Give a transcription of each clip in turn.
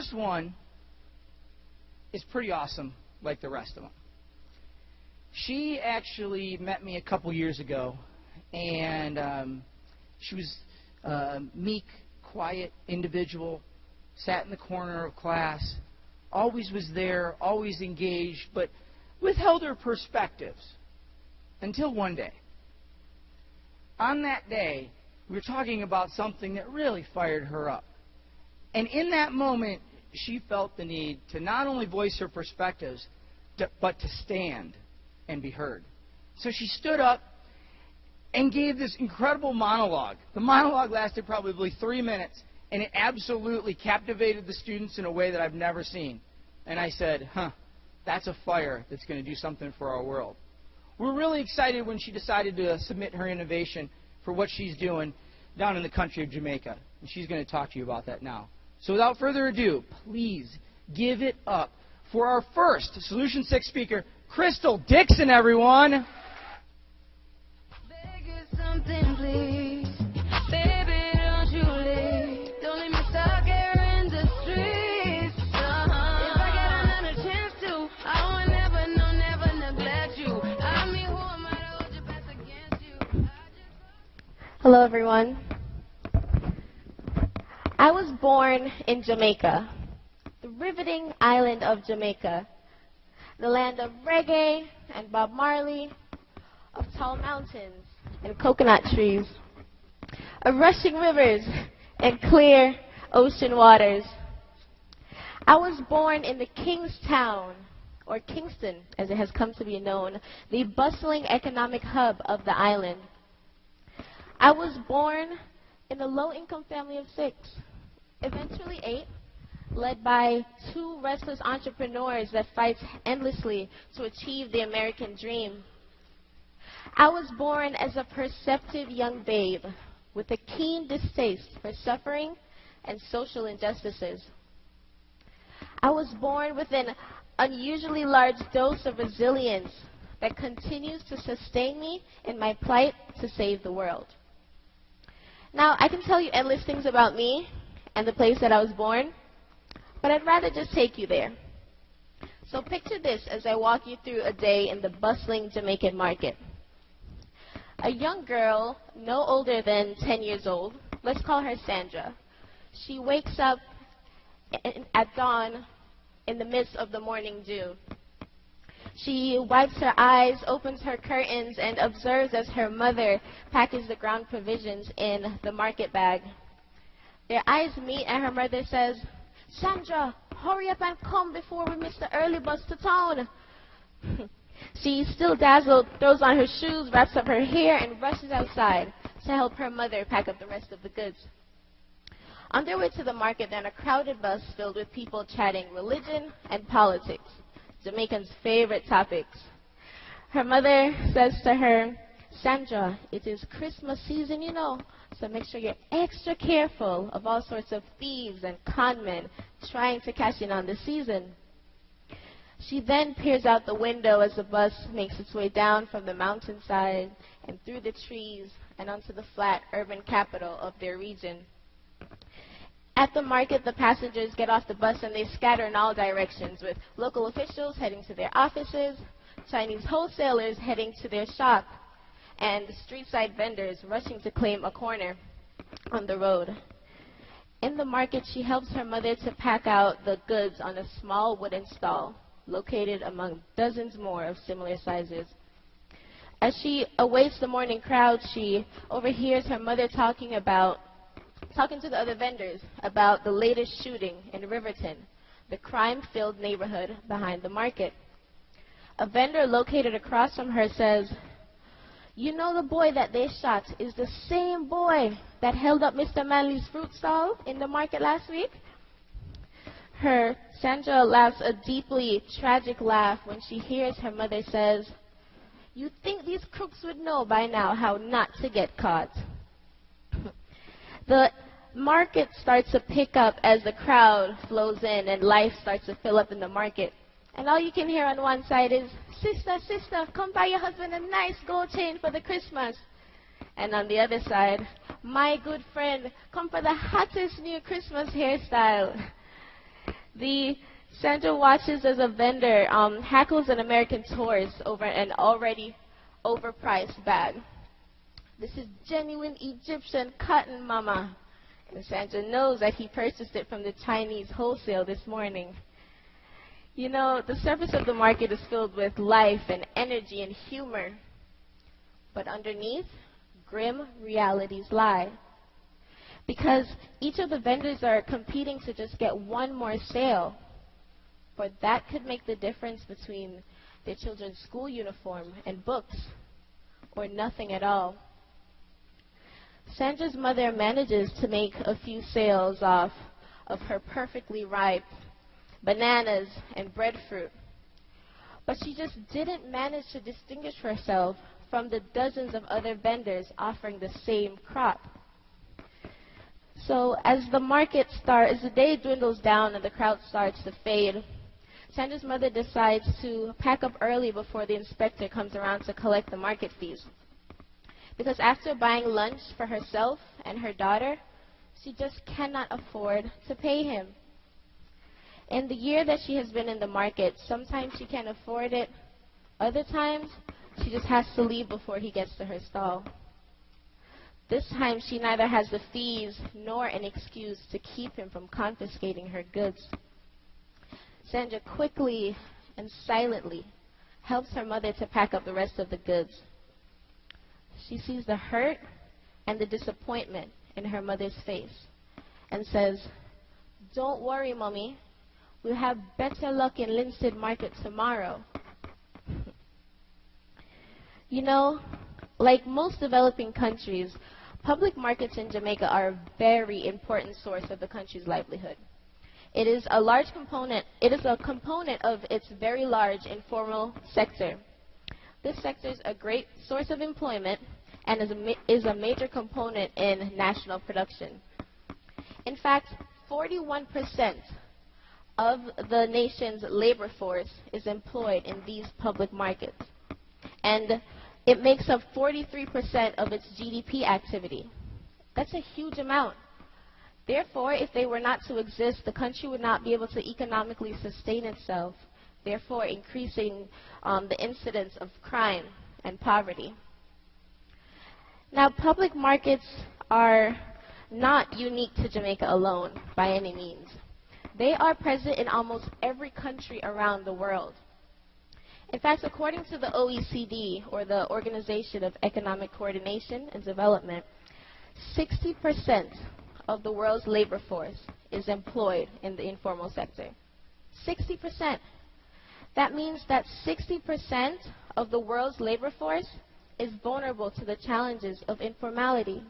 first one is pretty awesome, like the rest of them. She actually met me a couple years ago, and she was a meek, quiet individual, sat in the corner of class, always was there, always engaged, but withheld her perspectives until one day. On that day, we were talking about something that really fired her up. And in that moment, she felt the need to not only voice her perspectives, but to stand and be heard. So she stood up and gave this incredible monologue. The monologue lasted probably 3 minutes, and it absolutely captivated the students in a way that I've never seen. And I said, that's a fire that's going to do something for our world. We're really excited when she decided to submit her innovation for what she's doing down in the country of Jamaica. And she's going to talk to you about that now. So without further ado, please give it up for our first Solution 6 speaker, Krystal Dixon, everyone. Beg you something, please. Baby, don't you leave. Don't leave me stuck here in the streets. If I get another chance to, I will never neglect you. I mean, who am I to hold your best against you? Hello, everyone. I was born in Jamaica, the riveting island of Jamaica, the land of reggae and Bob Marley, of tall mountains and coconut trees, of rushing rivers and clear ocean waters. I was born in the Kingstown, or Kingston as it has come to be known, the bustling economic hub of the island. I was born in a low-income family of 6, eventually 8, led by 2 restless entrepreneurs that fight endlessly to achieve the American dream. I was born as a perceptive young babe with a keen distaste for suffering and social injustices. I was born with an unusually large dose of resilience that continues to sustain me in my plight to save the world. Now, I can tell you endless things about me and the place that I was born, but I'd rather just take you there. So picture this as I walk you through a day in the bustling Jamaican market. A young girl, no older than 10 years old, let's call her Sandra. She wakes up at dawn in the midst of the morning dew. She wipes her eyes, opens her curtains, and observes as her mother packages the ground provisions in the market bag. Their eyes meet and her mother says, "Sandra, hurry up and come before we miss the early bus to town." She, still dazzled, throws on her shoes, wraps up her hair, and rushes outside to help her mother pack up the rest of the goods. On their way to the market, then, a crowded bus filled with people chatting religion and politics, Jamaicans' favorite topics. Her mother says to her, "Sandra, it is Christmas season, you know, so make sure you're extra careful of all sorts of thieves and conmen trying to cash in on the season." She then peers out the window as the bus makes its way down from the mountainside and through the trees and onto the flat urban capital of their region. At the market, the passengers get off the bus and they scatter in all directions, with local officials heading to their offices, Chinese wholesalers heading to their shop, and street-side vendors rushing to claim a corner on the road. In the market, she helps her mother to pack out the goods on a small wooden stall located among dozens more of similar sizes. As she awaits the morning crowd, she overhears her mother talking to the other vendors about the latest shooting in Riverton, the crime-filled neighborhood behind the market. A vendor located across from her says, "You know the boy that they shot is the same boy that held up Mr. Manley's fruit stall in the market last week?" Sandra laughs a deeply tragic laugh when she hears her mother says, "You'd think these crooks would know by now how not to get caught." The market starts to pick up as the crowd flows in and life starts to fill up in the market. And all you can hear on one side is, "Sister, sister, come buy your husband a nice gold chain for the Christmas." And on the other side, "My good friend, come for the hottest new Christmas hairstyle." The Sandra watches as a vendor hackles an American tourist over an already overpriced bag. This is genuine Egyptian cotton, mama. And Sandra knows that he purchased it from the Chinese wholesale this morning. You know, the surface of the market is filled with life and energy and humor. But underneath, grim realities lie. Because each of the vendors are competing to just get one more sale. For that could make the difference between their children's school uniform and books, or nothing at all. Sandra's mother manages to make a few sales off of her perfectly ripe bananas and breadfruit. But she just didn't manage to distinguish herself from the dozens of other vendors offering the same crop. So as the day dwindles down and the crowd starts to fade, Sandra's mother decides to pack up early before the inspector comes around to collect the market fees. Because after buying lunch for herself and her daughter, she just cannot afford to pay him. In the year that she has been in the market, sometimes she can afford it, other times she just has to leave before he gets to her stall. This time she neither has the fees nor an excuse to keep him from confiscating her goods. Sandra quickly and silently helps her mother to pack up the rest of the goods. She sees the hurt and the disappointment in her mother's face and says, "Don't worry, Mommy. We'll have better luck in Linstead Market tomorrow." You know, like most developing countries, public markets in Jamaica are a very important source of the country's livelihood. It is a component of its very large informal sector. This sector is a great source of employment and is a major component in national production. In fact, 41% of the nation's labor force is employed in these public markets. And it makes up 43% of its GDP activity. That's a huge amount. Therefore, if they were not to exist, the country would not be able to economically sustain itself, therefore increasing the incidence of crime and poverty. Now, public markets are not unique to Jamaica alone by any means. They are present in almost every country around the world. In fact, according to the OECD, or the Organization of Economic Coordination and Development, 60% of the world's labor force is employed in the informal sector. 60%. That means that 60% of the world's labor force is vulnerable to the challenges of informality.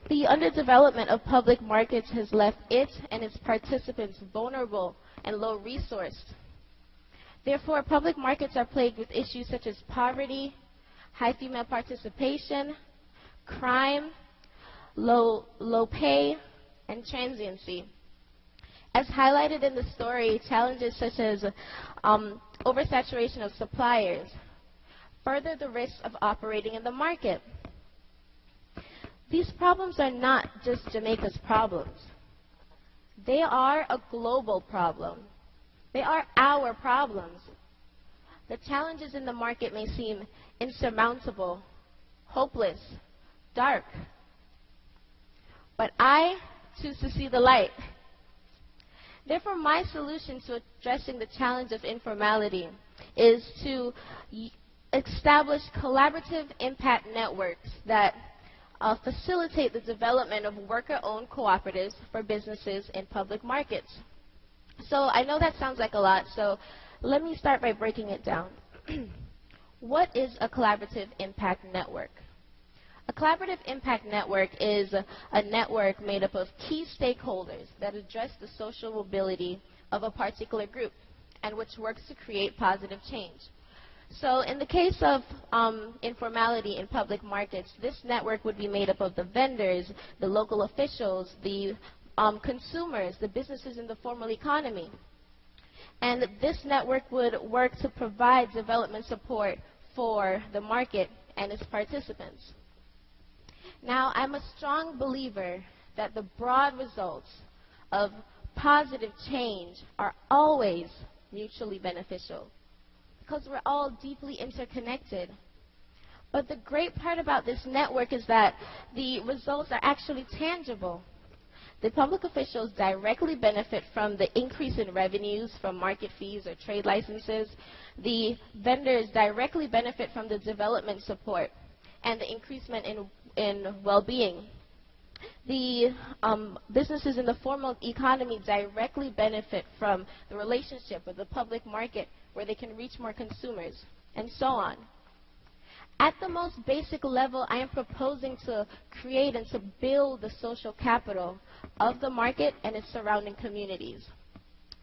The underdevelopment of public markets has left it and its participants vulnerable and low-resourced. Therefore, public markets are plagued with issues such as poverty, high female participation, crime, low pay, and transiency. As highlighted in the story, challenges such as oversaturation of suppliers further the risks of operating in the market. These problems are not just Jamaica's problems. They are a global problem. They are our problems. The challenges in the market may seem insurmountable, hopeless, dark. But I choose to see the light. Therefore, my solution to addressing the challenge of informality is to establish collaborative impact networks that facilitate the development of worker-owned cooperatives for businesses in public markets. So I know that sounds like a lot, so let me start by breaking it down. What is a collaborative impact network? A collaborative impact network is a network made up of key stakeholders that address the social mobility of a particular group and which works to create positive change. So in the case of informality in public markets, this network would be made up of the vendors, the local officials, the consumers, the businesses in the formal economy. And this network would work to provide development support for the market and its participants. Now, I'm a strong believer that the broad results of positive change are always mutually beneficial because we're all deeply interconnected. But the great part about this network is that the results are actually tangible. The public officials directly benefit from the increase in revenues from market fees or trade licenses. The vendors directly benefit from the development support and the increasement in well-being. The businesses in the formal economy directly benefit from the relationship with the public market where they can reach more consumers, and so on. At the most basic level, I am proposing to create and to build the social capital of the market and its surrounding communities,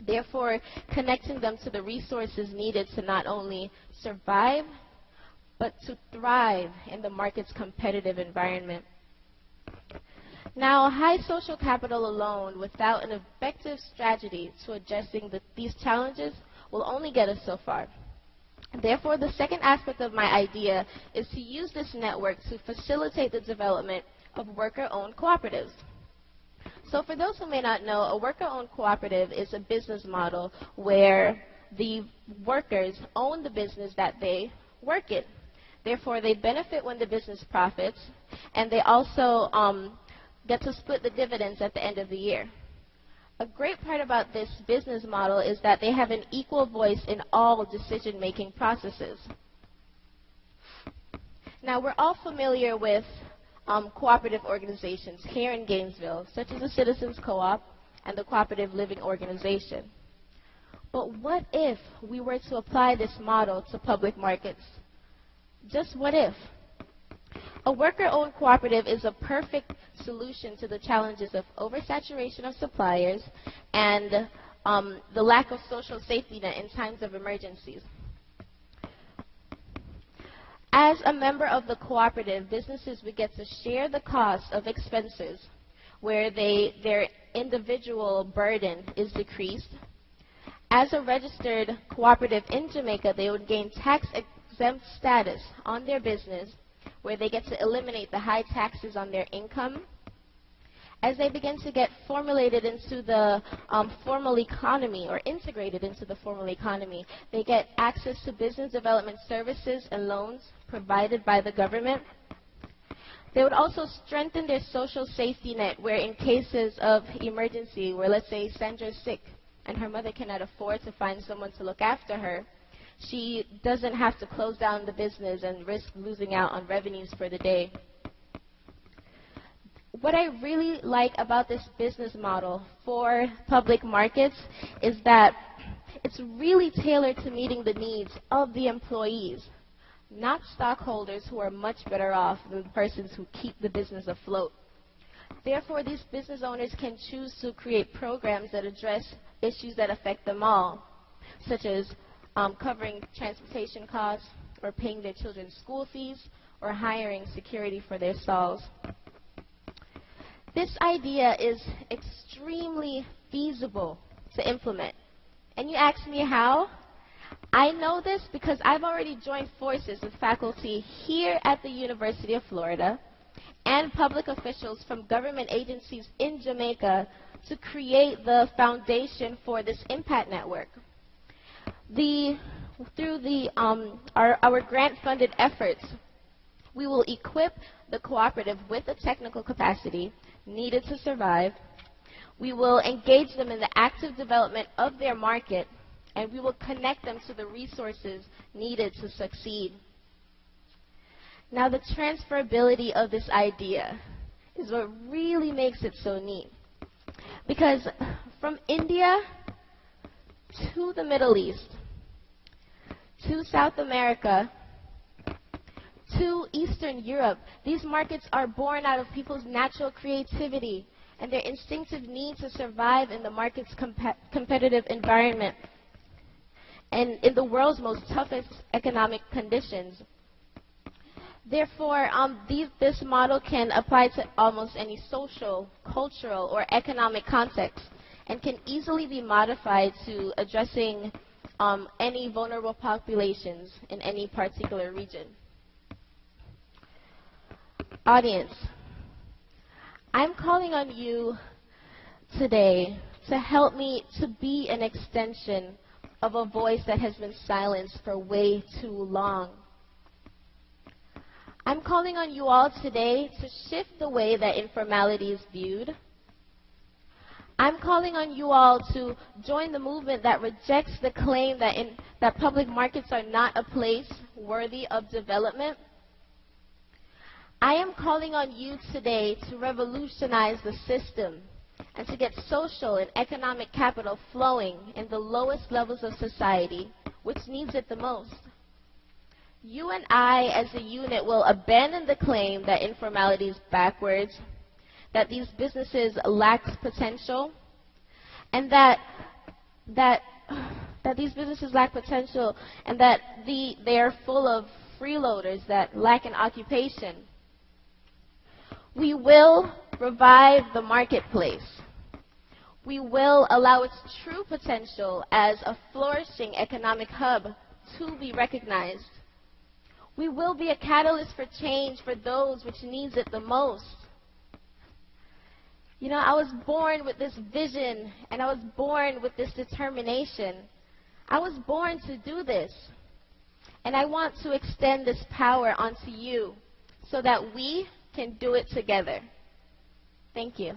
therefore connecting them to the resources needed to not only survive, but to thrive in the market's competitive environment. Now, high social capital alone, without an effective strategy to addressing these challenges, will only get us so far. Therefore, the second aspect of my idea is to use this network to facilitate the development of worker-owned cooperatives. So for those who may not know, a worker-owned cooperative is a business model where the workers own the business that they work in. Therefore, they benefit when the business profits, and they also get to split the dividends at the end of the year. A great part about this business model is that they have an equal voice in all decision-making processes. Now, we're all familiar with cooperative organizations here in Gainesville, such as the Citizens Co-op and the Cooperative Living Organization. But what if we were to apply this model to public markets? Just what if? A worker-owned cooperative is a perfect solution to the challenges of oversaturation of suppliers and the lack of social safety net in times of emergencies. As a member of the cooperative, businesses would get to share the cost of expenses where their individual burden is decreased. As a registered cooperative in Jamaica, they would gain tax-exempt status on their business where they get to eliminate the high taxes on their income. As they begin to get formulated into the formal economy or integrated into the formal economy, they get access to business development services and loans provided by the government. They would also strengthen their social safety net where in cases of emergency, where let's say Sandra's sick and her mother cannot afford to find someone to look after her, she doesn't have to close down the business and risk losing out on revenues for the day. What I really like about this business model for public markets is that it's really tailored to meeting the needs of the employees, not stockholders who are much better off than the persons who keep the business afloat. Therefore, these business owners can choose to create programs that address issues that affect them all, such as covering transportation costs, or paying their children's school fees, or hiring security for their stalls. This idea is extremely feasible to implement. And you ask me how? I know this because I've already joined forces with faculty here at the University of Florida and public officials from government agencies in Jamaica to create the foundation for this impact network. Through our grant-funded efforts, we will equip the cooperative with the technical capacity needed to survive. We will engage them in the active development of their market, and we will connect them to the resources needed to succeed. Now, the transferability of this idea is what really makes it so neat. Because from India to the Middle East, to South America, to Eastern Europe, these markets are born out of people's natural creativity and their instinctive need to survive in the market's competitive environment and in the world's most toughest economic conditions. Therefore, this model can apply to almost any social, cultural, or economic context and can easily be modified to addressing any vulnerable populations in any particular region. Audience, I'm calling on you today to help me to be an extension of a voice that has been silenced for way too long. I'm calling on you all today to shift the way that informality is viewed. I'm calling on you all to join the movement that rejects the claim that public markets are not a place worthy of development. I am calling on you today to revolutionize the system and to get social and economic capital flowing in the lowest levels of society, which needs it the most. You and I, as a unit, will abandon the claim that informality is backwards, that these businesses lack potential, and that these businesses lack potential, and that they are full of freeloaders that lack an occupation. We will revive the marketplace. We will allow its true potential as a flourishing economic hub to be recognized. We will be a catalyst for change for those which needs it the most. You know, I was born with this vision, and I was born with this determination. I was born to do this. And I want to extend this power onto you so that we can do it together. Thank you.